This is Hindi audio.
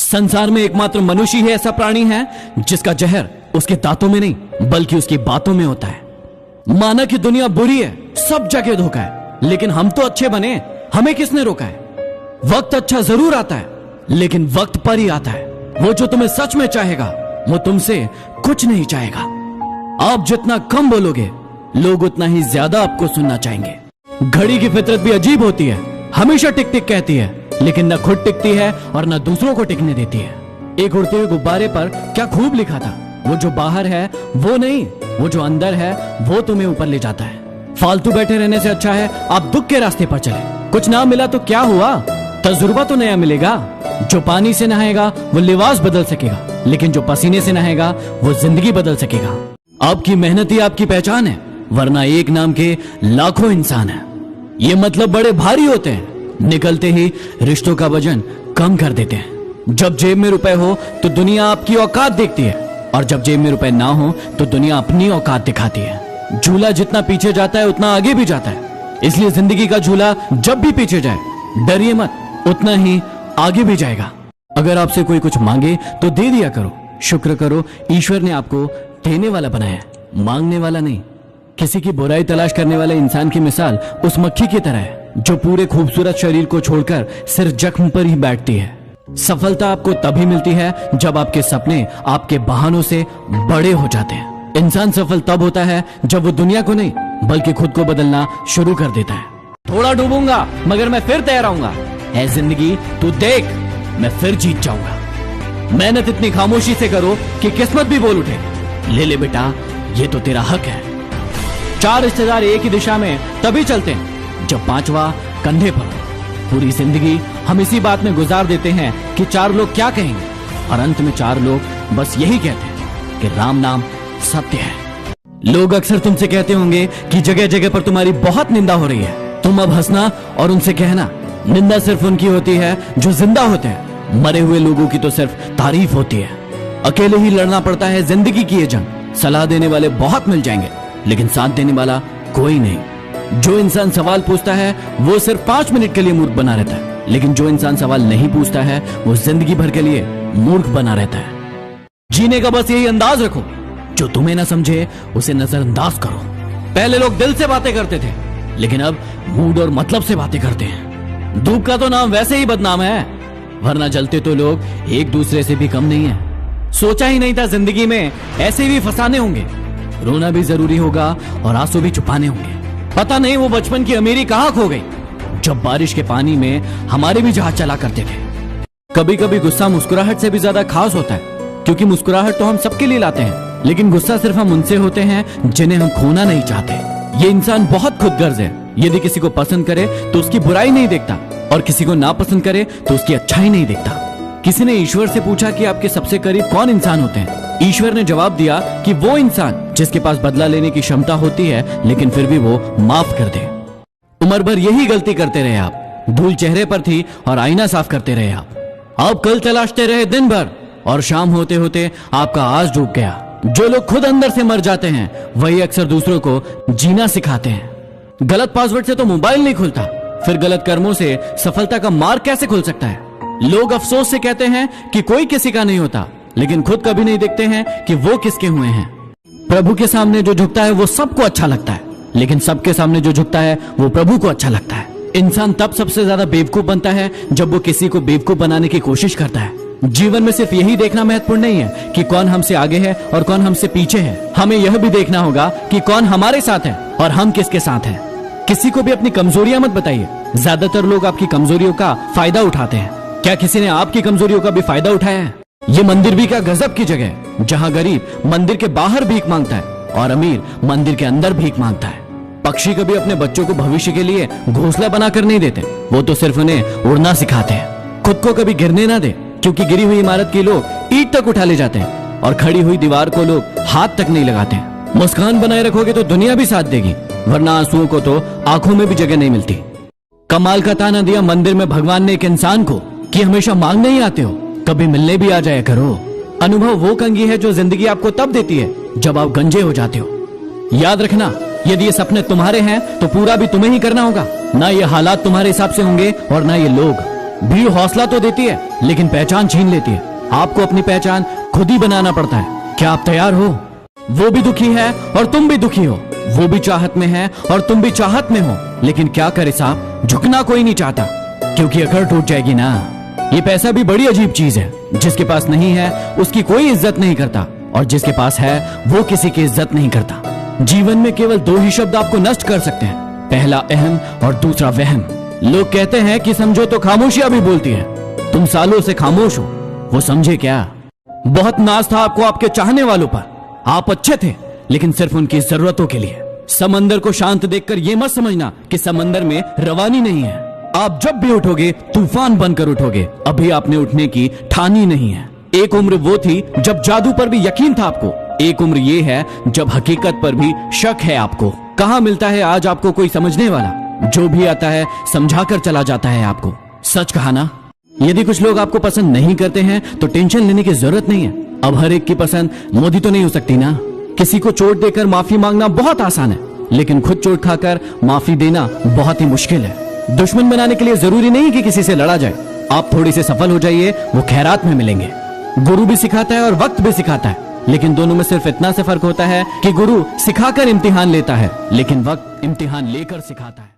संसार में एकमात्र मनुष्य ही ऐसा प्राणी है जिसका जहर उसके दांतों में नहीं बल्कि उसकी बातों में होता है। माना कि दुनिया बुरी है, सब जगह धोखा है, लेकिन हम तो अच्छे बने, हमें किसने रोका है? वक्त अच्छा जरूर आता है, लेकिन वक्त पर ही आता है। वो जो तुम्हें सच में चाहेगा वो तुमसे कुछ नहीं चाहेगा। आप जितना कम बोलोगे लोग उतना ही ज्यादा आपको सुनना चाहेंगे। घड़ी की फितरत भी अजीब होती है, हमेशा टिक टिक कहती है, लेकिन न खुद टिकती है और न दूसरों को टिकने देती है। एक उड़ते हुए गुब्बारे पर क्या खूब लिखा था, वो जो बाहर है वो नहीं, वो जो अंदर है वो तुम्हें ऊपर ले जाता है। फालतू बैठे रहने से अच्छा है आप दुख के रास्ते पर चले। कुछ ना मिला तो क्या हुआ, तजुर्बा तो नया मिलेगा। जो पानी से नहाएगा वो लिबास बदल सकेगा, लेकिन जो पसीने से नहाएगा वो जिंदगी बदल सकेगा। आपकी मेहनत ही आपकी पहचान है, वरना एक नाम के लाखों इंसान है। ये मतलब बड़े भारी होते हैं, निकलते ही रिश्तों का वजन कम कर देते हैं। जब जेब में रुपए हो तो दुनिया आपकी औकात देखती है, और जब जेब में रुपए ना हो तो दुनिया अपनी औकात दिखाती है। झूला जितना पीछे जाता है उतना आगे भी जाता है, इसलिए जिंदगी का झूला जब भी पीछे जाए डरिए मत, उतना ही आगे भी जाएगा। अगर आपसे कोई कुछ मांगे तो दे दिया करो, शुक्र करो ईश्वर ने आपको देने वाला बनाया, मांगने वाला नहीं। किसी की बुराई तलाश करने वाले इंसान की मिसाल उस मक्खी की तरह है जो पूरे खूबसूरत शरीर को छोड़कर सिर्फ जख्म पर ही बैठती है। सफलता आपको तभी मिलती है जब आपके सपने आपके बहानों से बड़े हो जाते हैं। इंसान सफल तब होता है जब वो दुनिया को नहीं बल्कि खुद को बदलना शुरू कर देता है। थोड़ा डूबूंगा मगर मैं फिर तैराऊंगा, है जिंदगी तू देख, मैं फिर जीत जाऊंगा। मेहनत इतनी खामोशी से करो कि किस्मत भी बोल उठे। ले ले बेटा, ये तो तेरा हक है। 4 रिश्तेदार एक ही दिशा में तभी चलते हैं जब 5वां कंधे पर। पूरी जिंदगी हम इसी बात में गुजार देते हैं कि 4 लोग क्या कहेंगे, और अंत में 4 लोग बस यही कहते हैं कि राम नाम सत्य है। लोग अक्सर तुमसे कहते होंगे कि जगह जगह पर तुम्हारी बहुत निंदा हो रही है। तुम अब हंसना और उनसे कहना, निंदा सिर्फ उनकी होती है जो जिंदा होते हैं, मरे हुए लोगों की तो सिर्फ तारीफ होती है। अकेले ही लड़ना पड़ता है जिंदगी की ये जंग। सलाह देने वाले बहुत मिल जाएंगे, लेकिन साथ देने वाला कोई नहीं। जो इंसान सवाल पूछता है वो सिर्फ 5 मिनट के लिए मूर्ख बना रहता है, लेकिन जो इंसान सवाल नहीं पूछता है वो जिंदगी भर के लिए मूर्ख बना रहता है। जीने का बस यही अंदाज रखो, जो तुम्हें ना समझे उसे नजरअंदाज करो। पहले लोग दिल से बातें करते थे, लेकिन अब मूड और मतलब से बातें करते हैं। धूप का तो नाम वैसे ही बदनाम है, वरना जलते तो लोग एक दूसरे से भी कम नहीं है। सोचा ही नहीं था जिंदगी में ऐसे भी फसाने होंगे। रोना भी जरूरी होगा और आंसू भी छुपाने होंगे। पता नहीं वो बचपन की अमीरी कहाँ खो गई, जब बारिश के पानी में हमारे भी जहाज चला करते थे। कभी कभी गुस्सा मुस्कुराहट से भी ज्यादा खास होता है, क्योंकि मुस्कुराहट तो हम सबके लिए लाते हैं, लेकिन गुस्सा सिर्फ हम उनसे होते हैं जिन्हें हम खोना नहीं चाहते। ये इंसान बहुत खुदगर्ज है, यदि किसी को पसंद करे तो उसकी बुराई नहीं देखता, और किसी को नापसंद करे तो उसकी अच्छाई नहीं देखता। किसी ने ईश्वर से पूछा कि आपके सबसे करीब कौन इंसान होते हैं। ईश्वर ने जवाब दिया कि वो इंसान जिसके पास बदला लेने की क्षमता होती है, लेकिन फिर भी वो माफ कर दे। उम्र भर यही गलती करते रहे आप, धूल चेहरे पर थी और आईना साफ करते रहे आप कल तलाशते रहे दिन भर, और शाम होते होते आपका आज डूब गया। जो लोग खुद अंदर से मर जाते हैं वही अक्सर दूसरों को जीना सिखाते हैं। गलत पासवर्ड से तो मोबाइल नहीं खुलता, फिर गलत कर्मों से सफलता का मार्ग कैसे खुल सकता है। लोग अफसोस से कहते हैं कि कोई किसी का नहीं होता, लेकिन खुद कभी नहीं देखते हैं कि वो किसके हुए हैं। प्रभु के सामने जो झुकता है वो सबको अच्छा लगता है, लेकिन सबके सामने जो झुकता है वो प्रभु को अच्छा लगता है। इंसान तब सबसे ज्यादा बेवकूफ बनता है जब वो किसी को बेवकूफ बनाने की कोशिश करता है। जीवन में सिर्फ यही देखना महत्वपूर्ण नहीं है कि कौन हमसे आगे है और कौन हमसे पीछे है, हमें यह भी देखना होगा कि कौन हमारे साथ है और हम किसके साथ हैं। किसी को भी अपनी कमजोरियां मत बताइए, ज्यादातर लोग आपकी कमजोरियों का फायदा उठाते हैं। क्या किसी ने आपकी कमजोरियों का भी फायदा उठाया है? ये मंदिर भी क्या गजब की जगह है, जहाँ गरीब मंदिर के बाहर भीख मांगता है और अमीर मंदिर के अंदर भीख मांगता है। पक्षी कभी अपने बच्चों को भविष्य के लिए घोंसला बनाकर नहीं देते, वो तो सिर्फ उन्हें उड़ना सिखाते हैं। खुद को कभी गिरने ना दे, क्योंकि गिरी हुई इमारत के लोग ईंट तक उठा ले जाते हैं और खड़ी हुई दीवार को लोग हाथ तक नहीं लगाते हैं। मुस्कान बनाए रखोगे तो दुनिया भी साथ देगी, वरना आंसुओं को तो आंखों में भी जगह नहीं मिलती। कमाल का ताना दिया मंदिर में भगवान ने एक इंसान को कि हमेशा मांगने ही आते हो, कभी मिलने भी आ जाया करो। अनुभव वो कंघी है जो जिंदगी आपको तब देती है जब आप गंजे हो जाते हो। याद रखना, यदि ये सपने तुम्हारे हैं तो पूरा भी तुम्हें ही करना होगा। ना ये हालात तुम्हारे हिसाब से होंगे और ना ये लोग। भीड़ हौसला तो देती है लेकिन पहचान छीन लेती है। आपको अपनी पहचान खुद ही बनाना पड़ता है। क्या आप तैयार हो? वो भी दुखी है और तुम भी दुखी हो, वो भी चाहत में है और तुम भी चाहत में हो, लेकिन क्या करे साहब, झुकना कोई नहीं चाहता क्योंकि अकड़ टूट जाएगी ना। ये पैसा भी बड़ी अजीब चीज है, जिसके पास नहीं है उसकी कोई इज्जत नहीं करता और जिसके पास है वो किसी की इज्जत नहीं करता। जीवन में केवल दो ही शब्द आपको नष्ट कर सकते हैं, पहला अहम और दूसरा वहम। लोग कहते हैं कि समझो तो खामोशियां भी बोलती है। तुम सालों से खामोश हो, वो समझे क्या? बहुत नाज था आपको आपके चाहने वालों पर, आप अच्छे थे लेकिन सिर्फ उनकी जरूरतों के लिए। समंदर को शांत देखकर यह मत समझना कि समंदर में रवानी नहीं है। आप जब भी उठोगे तूफान बनकर उठोगे, अभी आपने उठने की ठानी नहीं है। एक उम्र वो थी जब जादू पर भी यकीन था आपको, एक उम्र ये है जब हकीकत पर भी शक है आपको। कहां मिलता है आज आपको कोई समझने वाला? जो भी आता है समझाकर चला जाता है आपको। सच कहा ना? यदि कुछ लोग आपको पसंद नहीं करते हैं तो टेंशन लेने की जरूरत नहीं है। अब हर एक की पसंद मोदी तो नहीं हो सकती ना। किसी को चोट देकर माफी मांगना बहुत आसान है, लेकिन खुद चोट खाकर माफी देना बहुत ही मुश्किल है। दुश्मन बनाने के लिए जरूरी नहीं कि किसी से लड़ा जाए। आप थोड़ी से सफल हो जाइए, वो खैरात में मिलेंगे। गुरु भी सिखाता है और वक्त भी सिखाता है, लेकिन दोनों में सिर्फ इतना से फर्क होता है कि गुरु सिखाकर इम्तिहान लेता है, लेकिन वक्त इम्तिहान लेकर सिखाता है।